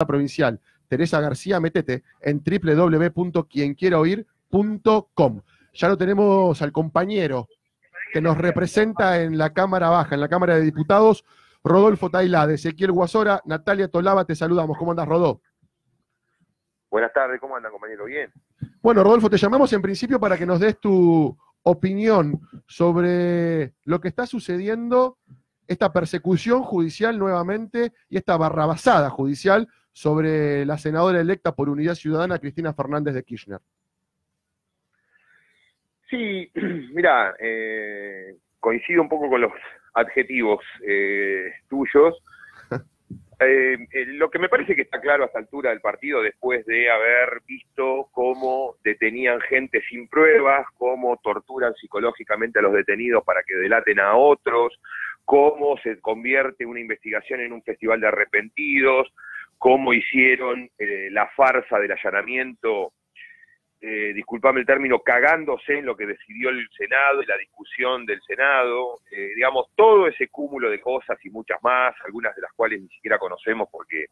provincial Teresa García, métete en www.quienquieraoír.com. Ya lo tenemos al compañero que nos representa en la Cámara Baja, en la Cámara de Diputados, Rodolfo Tailade, Ezequiel Guasora, Natalia Tolaba, te saludamos. ¿Cómo andas, Rodó? Buenas tardes, ¿cómo andan, compañero? ¿Bien? Bueno, Rodolfo, te llamamos en principio para que nos des tu opinión sobre lo que está sucediendo, esta persecución judicial nuevamente y esta barrabasada judicial sobre la senadora electa por Unidad Ciudadana, Cristina Fernández de Kirchner. Sí, mira, coincido un poco con los adjetivos tuyos. Lo que me parece que está claro a esta altura del partido, después de haber visto cómo detenían gente sin pruebas, cómo torturan psicológicamente a los detenidos para que delaten a otros, cómo se convierte una investigación en un festival de arrepentidos, cómo hicieron la farsa del allanamiento, disculpame el término, cagándose en lo que decidió el Senado y la discusión del Senado, digamos, todo ese cúmulo de cosas y muchas más, algunas de las cuales ni siquiera conocemos porque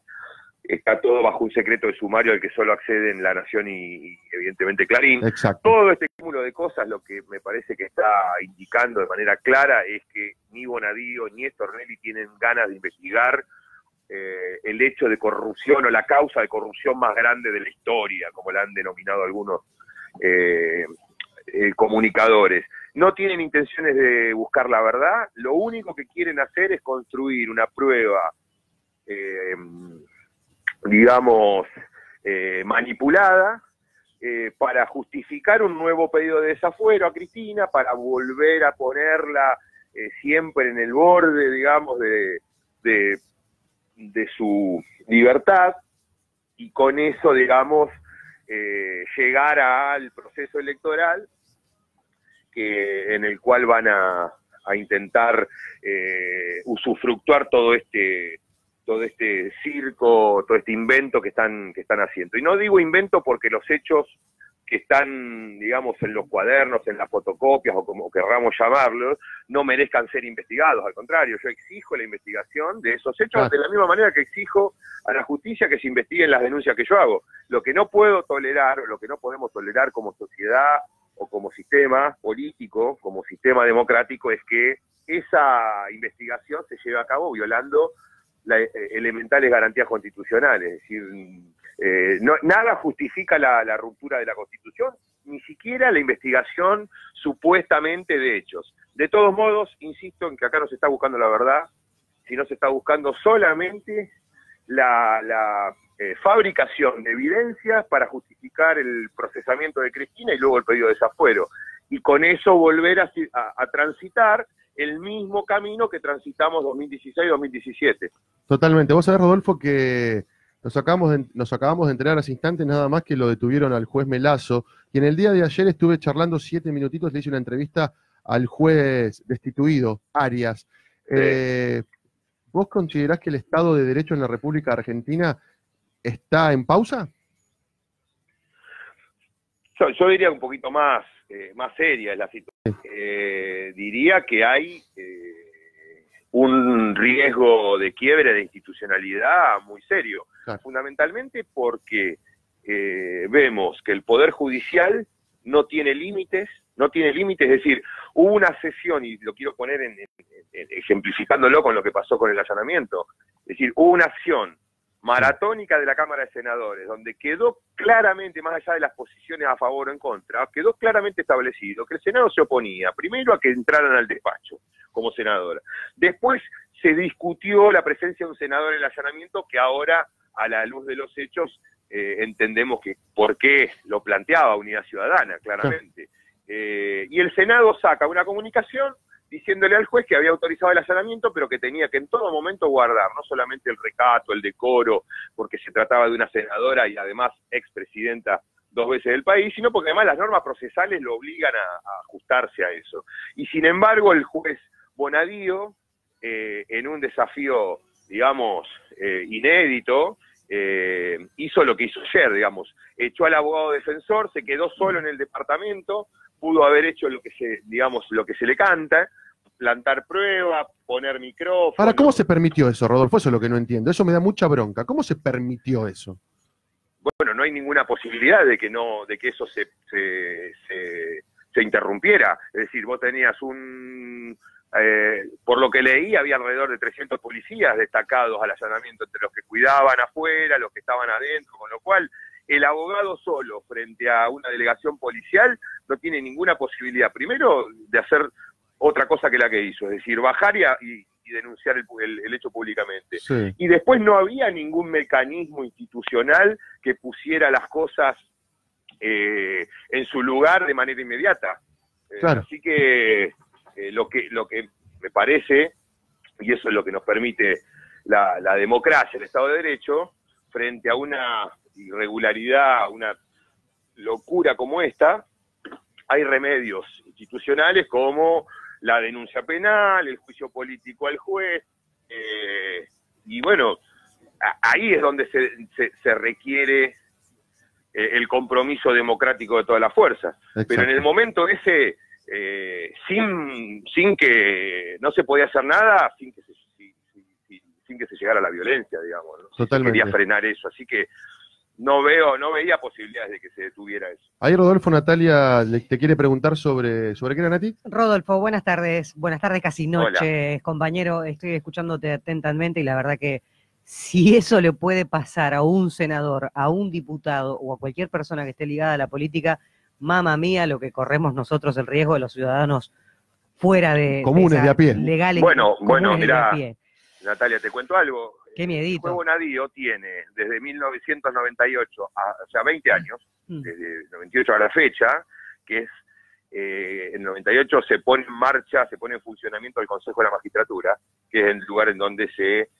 está todo bajo un secreto de sumario al que solo acceden La Nación y evidentemente Clarín. Exacto. Todo este cúmulo de cosas lo que me parece que está indicando de manera clara es que ni Bonadío ni Stornelli tienen ganas de investigar el hecho de corrupción o la causa de corrupción más grande de la historia, como la han denominado algunos comunicadores. No tienen intenciones de buscar la verdad, lo único que quieren hacer es construir una prueba, digamos, manipulada, para justificar un nuevo pedido de desafuero a Cristina, para volver a ponerla siempre en el borde, digamos, de su libertad, y con eso, digamos, llegar al proceso electoral en el cual van a intentar usufructuar todo este circo, todo este invento que están haciendo. Y no digo invento porque los hechos que están, digamos, en los cuadernos, en las fotocopias, o como querramos llamarlos, no merezcan ser investigados. Al contrario, yo exijo la investigación de esos hechos de la misma manera que exijo a la justicia que se investiguen las denuncias que yo hago. Lo que no puedo tolerar, o lo que no podemos tolerar como sociedad o como sistema político, como sistema democrático, es que esa investigación se lleve a cabo violando elementales garantías constitucionales. Es decir, nada justifica la ruptura de la Constitución, ni siquiera la investigación supuestamente de hechos. De todos modos, insisto en que acá no se está buscando la verdad, sino se está buscando solamente la fabricación de evidencias para justificar el procesamiento de Cristina y luego el pedido de desafuero. Y con eso volver a transitar el mismo camino que transitamos 2016-2017. Totalmente. Vos sabés, Rodolfo, que nos acabamos de enterar hace instantes nada más que lo detuvieron al juez Melazo, y en el día de ayer estuve charlando 7 minutitos, le hice una entrevista al juez destituido, Arias. Sí. ¿Vos considerás que el Estado de Derecho en la República Argentina está en pausa? Yo diría un poquito más seria es la situación. Diría que hay un riesgo de quiebre de institucionalidad muy serio, claro. Fundamentalmente porque vemos que el Poder Judicial no tiene límites, es decir, hubo una sesión, y lo quiero poner ejemplificándolo con lo que pasó con el allanamiento, es decir, hubo una acción maratónica de la Cámara de Senadores, donde quedó claramente, más allá de las posiciones a favor o en contra, quedó claramente establecido que el Senado se oponía, primero a que entraran al despacho como senadora. Después se discutió la presencia de un senador en el allanamiento, que ahora, a la luz de los hechos, entendemos que por qué lo planteaba Unidad Ciudadana, claramente. Y el Senado saca una comunicación diciéndole al juez que había autorizado el allanamiento, pero que tenía que en todo momento guardar no solamente el recato, el decoro, porque se trataba de una senadora y además expresidenta 2 veces del país, sino porque además las normas procesales lo obligan a ajustarse a eso. Y sin embargo el juez Bonadío, en un desafío, digamos, inédito, hizo lo que hizo ayer, digamos, echó al abogado defensor, se quedó solo en el departamento, pudo haber hecho lo que se le canta, plantar pruebas, poner micrófonos. Ahora, ¿cómo se permitió eso, Rodolfo? Eso es lo que no entiendo. Eso me da mucha bronca. ¿Cómo se permitió eso? Bueno, no hay ninguna posibilidad de que eso se interrumpiera. Es decir, vos tenías por lo que leí, había alrededor de 300 policías destacados al allanamiento, entre los que cuidaban afuera, los que estaban adentro, con lo cual el abogado solo frente a una delegación policial no tiene ninguna posibilidad, primero, de hacer otra cosa que la que hizo, es decir, bajar y denunciar el hecho públicamente. Sí. Y después no había ningún mecanismo institucional que pusiera las cosas en su lugar de manera inmediata. Claro. Así que lo que me parece, y eso es lo que nos permite la democracia, el Estado de Derecho, frente a una irregularidad, una locura como esta, hay remedios institucionales como la denuncia penal, el juicio político al juez, y bueno, ahí es donde se requiere el compromiso democrático de todas las fuerzas. Exacto. Pero en el momento ese, sin que no se podía hacer nada, sin que se llegara a la violencia, digamos, ¿no? Totalmente. Se quería frenar eso, así que no veía posibilidades de que se detuviera eso. Ahí Rodolfo, Natalia te quiere preguntar sobre qué era, Nati. Rodolfo, buenas tardes casi noches, Hola. compañero, estoy escuchándote atentamente y la verdad que si eso le puede pasar a un senador, a un diputado o a cualquier persona que esté ligada a la política, mamma mía, lo que corremos nosotros, el riesgo de los ciudadanos fuera de Comunes de a pie. legales. Bueno, comunes de mirá, a pie. Natalia, te cuento algo. Qué miedito. El juego Bonadío tiene desde 1998, o sea, 20 años, desde el 98 a la fecha, que es en 98 se pone en marcha, se pone en funcionamiento el Consejo de la Magistratura, que es el lugar en donde se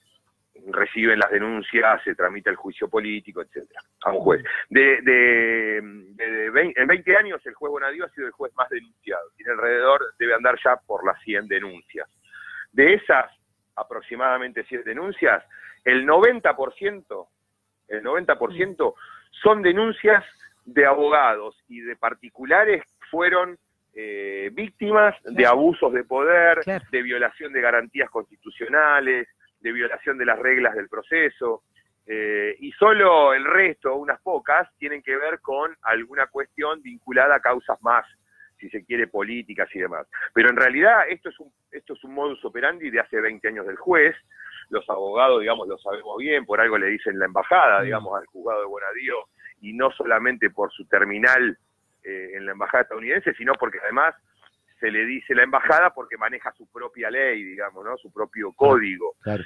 reciben las denuncias, se tramita el juicio político, etcétera, a un juez. En 20 años el juez Bonadío ha sido el juez más denunciado, tiene alrededor, debe andar ya por las 100 denuncias. De esas aproximadamente 100 denuncias, el 90% son denuncias de abogados y de particulares que fueron víctimas de abusos de poder, de violación de garantías constitucionales, de violación de las reglas del proceso, y solo el resto, unas pocas, tienen que ver con alguna cuestión vinculada a causas más, si se quiere, políticas y demás. Pero en realidad esto es un modus operandi de hace 20 años del juez. Los abogados, digamos, lo sabemos bien, por algo le dicen la embajada, digamos, al juzgado de Bonadío, y no solamente por su terminal en la embajada estadounidense, sino porque además se le dice la embajada porque maneja su propia ley, digamos, ¿no? Su propio código. Claro.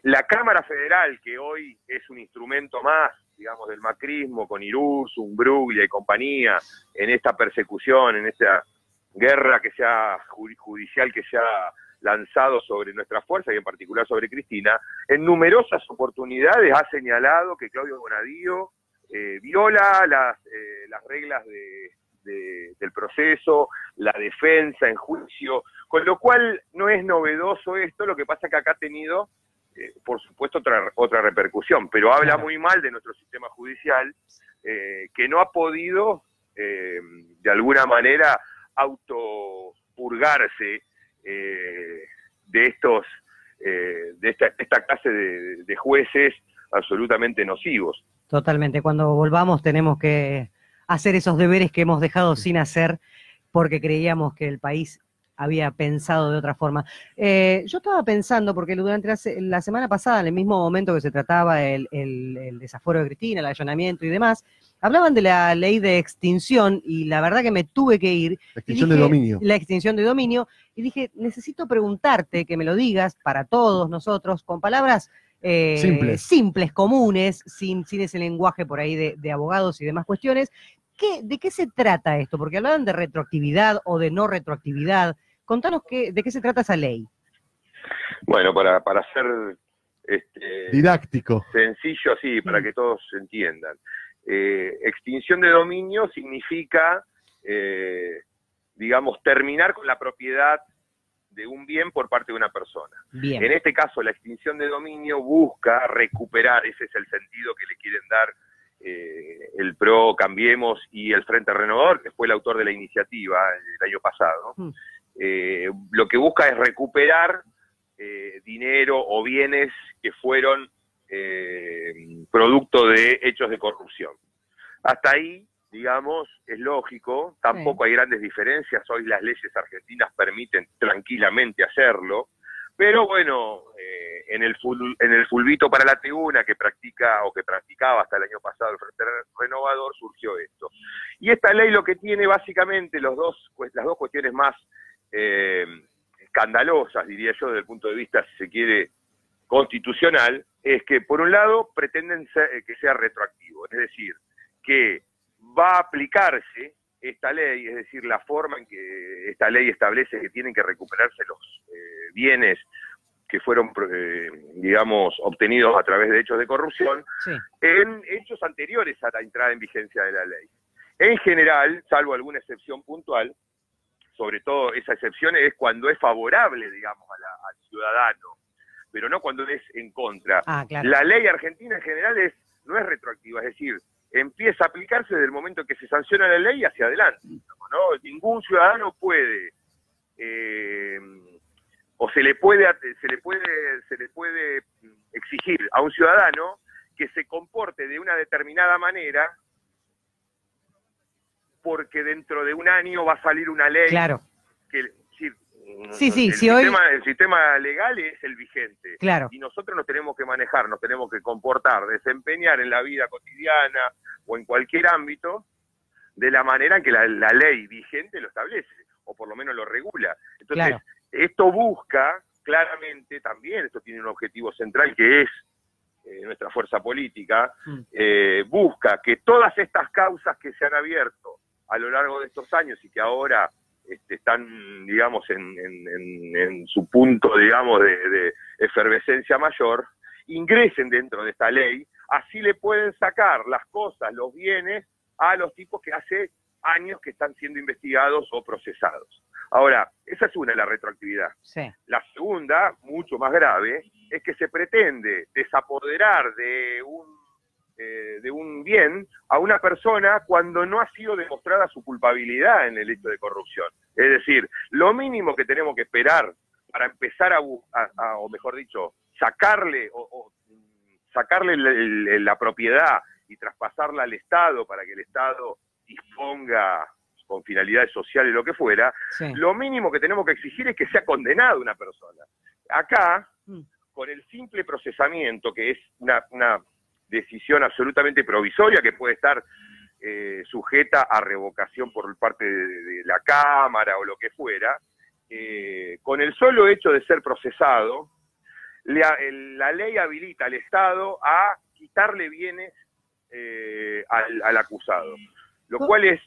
La Cámara Federal, que hoy es un instrumento más, digamos, del macrismo, con Irurzun, Bruglia y compañía, en esta persecución, en esta guerra judicial que se ha lanzado sobre nuestra fuerza y en particular sobre Cristina, en numerosas oportunidades ha señalado que Claudio Bonadío viola las reglas del proceso, la defensa en juicio, con lo cual no es novedoso esto, lo que pasa es que acá ha tenido, por supuesto, otra repercusión, pero habla muy mal de nuestro sistema judicial, que no ha podido, de alguna manera, autopurgarse de esta clase de jueces absolutamente nocivos. Totalmente, cuando volvamos tenemos que hacer esos deberes que hemos dejado sin hacer porque creíamos que el país había pensado de otra forma. Yo estaba pensando, porque durante la semana pasada, en el mismo momento que se trataba el desafuero de Cristina, el allanamiento y demás, hablaban de la ley de extinción y la verdad que me tuve que ir. La extinción de dominio. La extinción de dominio. Y dije, necesito preguntarte, que me lo digas para todos nosotros, con palabras simples, comunes, sin ese lenguaje por ahí de abogados y demás cuestiones. ¿De qué se trata esto? Porque hablaban de retroactividad o de no retroactividad. Contanos de qué se trata esa ley. Bueno, para ser didáctico, sencillo, sí, para que todos entiendan. Extinción de dominio significa, digamos, terminar con la propiedad de un bien por parte de una persona. Bien. En este caso, la extinción de dominio busca recuperar, ese es el sentido que le quieren dar el PRO, Cambiemos y el Frente Renovador, que fue el autor de la iniciativa el año pasado, lo que busca es recuperar dinero o bienes que fueron producto de hechos de corrupción. Hasta ahí, digamos, es lógico, tampoco hay grandes diferencias, hoy las leyes argentinas permiten tranquilamente hacerlo, pero bueno, en el fulbito para la tribuna que practica o que practicaba hasta el año pasado el Frente Renovador surgió esto. Y esta ley lo que tiene básicamente las dos cuestiones más escandalosas, diría yo, desde el punto de vista, si se quiere, constitucional, es que por un lado pretenden que sea retroactivo, es decir, que va a aplicarse esta ley, es decir, la forma en que esta ley establece que tienen que recuperarse los bienes que fueron, digamos, obtenidos a través de hechos de corrupción, sí, en hechos anteriores a la entrada en vigencia de la ley. En general, salvo alguna excepción puntual, sobre todo esa excepción es cuando es favorable, digamos, al ciudadano, pero no cuando es en contra. Claro. La ley argentina en general no es retroactiva, es decir, empieza a aplicarse desde el momento que se sanciona la ley hacia adelante, ¿no? Ningún ciudadano puede, o se le puede exigir a un ciudadano que se comporte de una determinada manera porque dentro de un año va a salir una ley. Claro. Que, el sistema legal es el vigente. Claro. Y nosotros nos tenemos que manejar, nos tenemos que comportar, desempeñar en la vida cotidiana o en cualquier ámbito de la manera en que la ley vigente lo establece, o por lo menos lo regula. Entonces, claro, esto busca claramente también, esto tiene un objetivo central que es nuestra fuerza política, busca que todas estas causas que se han abierto a lo largo de estos años y que ahora están, digamos, en su punto, digamos, de efervescencia mayor, ingresen dentro de esta ley, así le pueden sacar las cosas, los bienes, a los tipos que hace años que están siendo investigados o procesados. Ahora, esa es una, la retroactividad. Sí. La segunda, mucho más grave, es que se pretende desapoderar de un bien a una persona cuando no ha sido demostrada su culpabilidad en el hecho de corrupción. Es decir, lo mínimo que tenemos que esperar para empezar o mejor dicho, sacarle la propiedad y traspasarla al Estado para que el Estado disponga con finalidades sociales, lo que fuera, sí, lo mínimo que tenemos que exigir es que sea condenada una persona. Acá, con el simple procesamiento, que es una decisión absolutamente provisoria que puede estar sujeta a revocación por parte de la Cámara o lo que fuera, con el solo hecho de ser procesado, la ley habilita al Estado a quitarle bienes al acusado, lo cual es...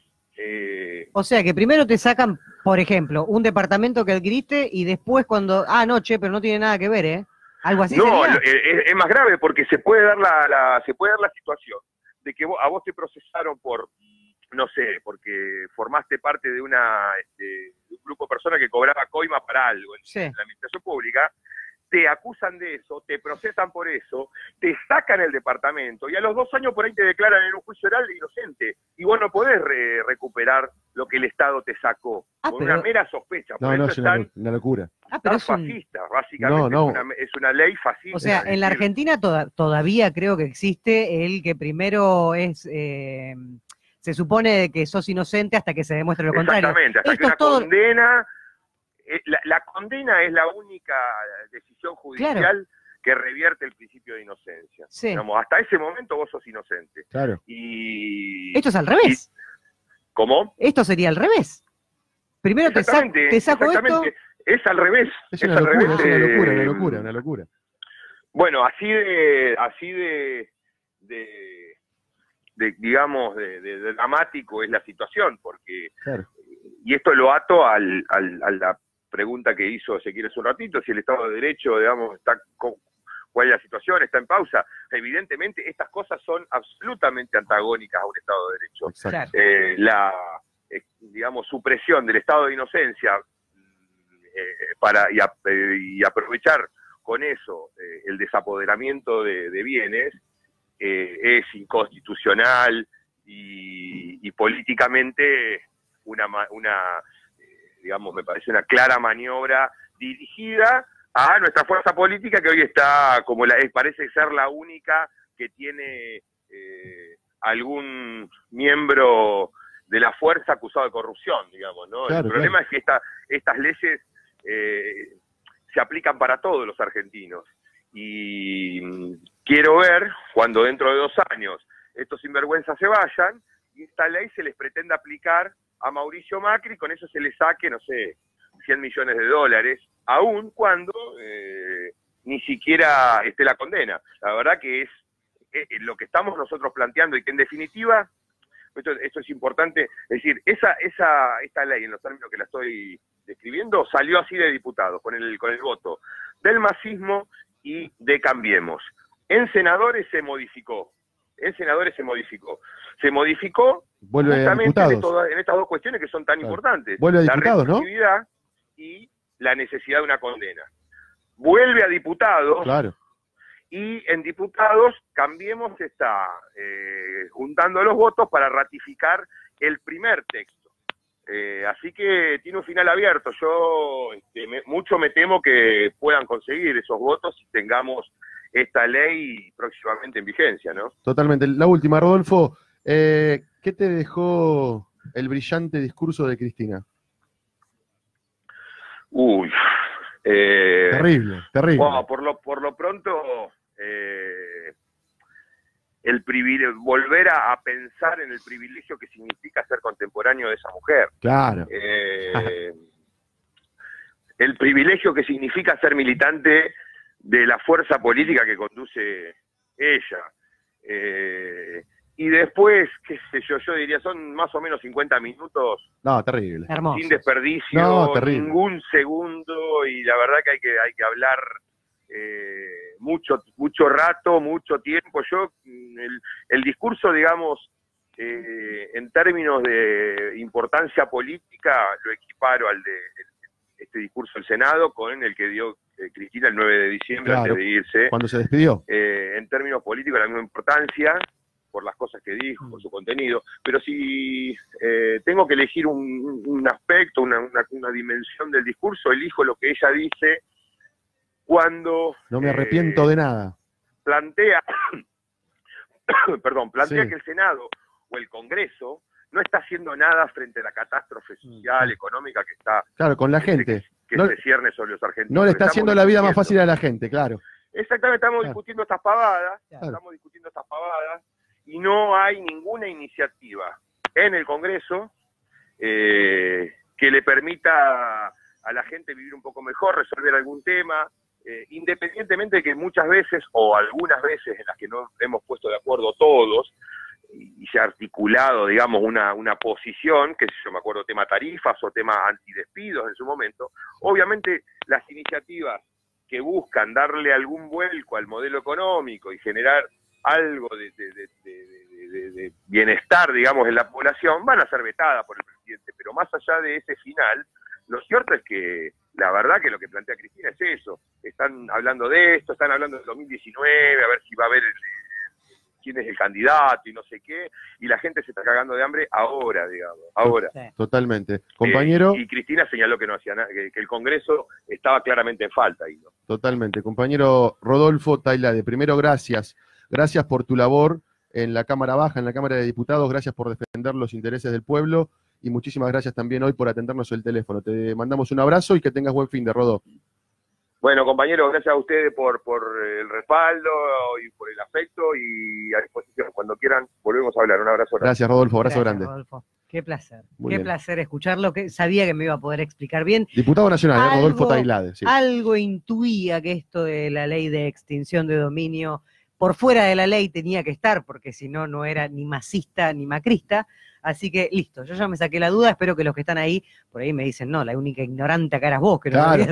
O sea que primero te sacan, por ejemplo, un departamento que adquiriste y después cuando... pero no tiene nada que ver, ¿eh? ¿Algo así no, sería? Es más grave porque se puede dar la situación de que a vos te procesaron por, no sé, porque formaste parte de un grupo de personas que cobraba coima para algo en la administración pública, te acusan de eso, te procesan por eso, te sacan el departamento y a los 2 años por ahí te declaran en un juicio oral inocente y vos no podés recuperar lo que el Estado te sacó con una mera sospecha. Por eso es una locura. Pero es fascista, básicamente. Es una ley fascista. O sea, en la Argentina todavía creo que existe el que primero es... se supone que sos inocente hasta que se demuestre lo contrario. Exactamente, hasta que una condena... La condena es la única decisión judicial que revierte el principio de inocencia. Sí. Digamos, hasta ese momento vos sos inocente. Claro. Y esto es al revés. ¿Cómo? Esto sería al revés. Primero te saco esto. Es al revés. Es una locura, una locura. Bueno, así de digamos, de dramático es la situación, porque, claro, y esto lo ato a la pregunta que hizo Ezequiel hace un ratito, si el Estado de Derecho, digamos, cuál es la situación, está en pausa. Evidentemente, estas cosas son absolutamente antagónicas a un Estado de Derecho. Claro. La, digamos, supresión del estado de inocencia y aprovechar con eso el desapoderamiento de bienes es inconstitucional y políticamente digamos, me parece una clara maniobra dirigida a nuestra fuerza política, que hoy está como parece ser la única que tiene algún miembro de la fuerza acusado de corrupción, digamos, ¿no? Claro, el problema es que estas leyes se aplican para todos los argentinos. Y quiero ver cuando dentro de 2 años estos sinvergüenzas se vayan y esta ley se les pretende aplicar a Mauricio Macri, con eso se le saque, no sé, 100 millones de dólares, aun cuando ni siquiera esté la condena. La verdad que es lo que estamos nosotros planteando y que en definitiva, esto es importante, es decir, esta ley en los términos que la estoy describiendo salió así de diputados, con el voto del masismo y de Cambiemos. En senadores se modificó. Se modificó Vuelve justamente a diputados. en estas 2 cuestiones que son tan importantes. Vuelve a diputados, la retroactividad y la necesidad de una condena. Vuelve a diputados. Claro. Y en diputados, Cambiemos está juntando los votos para ratificar el primer texto. Así que tiene un final abierto. Yo mucho me temo que puedan conseguir esos votos y tengamos esta ley próximamente en vigencia, ¿no? Totalmente. La última, Rodolfo, ¿qué te dejó el brillante discurso de Cristina? Uy. Terrible. Bueno, por lo pronto, volver a pensar en el privilegio que significa ser contemporáneo de esa mujer. Claro. El privilegio que significa ser militante de la fuerza política que conduce ella. Y después, qué sé yo diría, son más o menos 50 minutos. No, terrible. Hermoso. Sin desperdicio, ningún segundo, y la verdad que hay que hablar mucho rato, mucho tiempo. Yo, el discurso, digamos, en términos de importancia política, lo equiparo al de este discurso del Senado con el que dio Cristina el 9 de diciembre, claro, antes de irse. Cuando se despidió. En términos políticos, la misma importancia, por las cosas que dijo, por su contenido, pero si tengo que elegir un aspecto, una dimensión del discurso, elijo lo que ella dice cuando... No me arrepiento de nada. Plantea, Sí. que el Senado o el Congreso no está haciendo nada frente a la catástrofe social, económica que está... Claro, con la gente. Que No, se cierne sobre los argentinos. no le está haciendo la vida más fácil a la gente, claro. Exactamente, estamos Claro. discutiendo estas pavadas, Claro. y no hay ninguna iniciativa en el Congreso que le permita a la gente vivir un poco mejor, resolver algún tema, independientemente de que muchas veces, o algunas veces en las que no hemos puesto de acuerdo todos, y se ha articulado, digamos, una posición, que yo me acuerdo, tema tarifas o tema antidespidos en su momento. Obviamente las iniciativas que buscan darle algún vuelco al modelo económico y generar algo de bienestar, digamos, en la población, van a ser vetadas por el presidente. Pero más allá de ese final, lo cierto es que la verdad que lo que plantea Cristina es eso. Están hablando de esto, están hablando del 2019, a ver si va a haber quién es el candidato y no sé qué, y la gente se está cagando de hambre ahora, digamos, ahora. Sí. Totalmente. Compañero. Y Cristina señaló que no hacía nada, que el Congreso estaba claramente en falta ahí, ¿no? Totalmente. Compañero Rodolfo Tailade, primero gracias. Gracias por tu labor en la Cámara Baja, en la Cámara de Diputados, gracias por defender los intereses del pueblo y muchísimas gracias también hoy por atendernos el teléfono. Te mandamos un abrazo y que tengas buen fin de, Rodó. Bueno, compañeros, gracias a ustedes por el respaldo y por el afecto y a disposición. Cuando quieran, volvemos a hablar. Un abrazo grande. Gracias, Rodolfo. Abrazo Gracias, grande. Rodolfo. Qué placer. Muy Qué bien. placer escucharlo, que sabía que me iba a poder explicar bien. Diputado Nacional, Rodolfo Algo- Tailade. Sí. Algo intuía que esto de la ley de extinción de dominio por fuera de la ley tenía que estar, porque si no, no era ni masista ni macrista. Así que listo, yo ya me saqué la duda, espero que los que están ahí, por ahí me dicen, no, la única ignorante acá eras vos, que no lo Claro. habías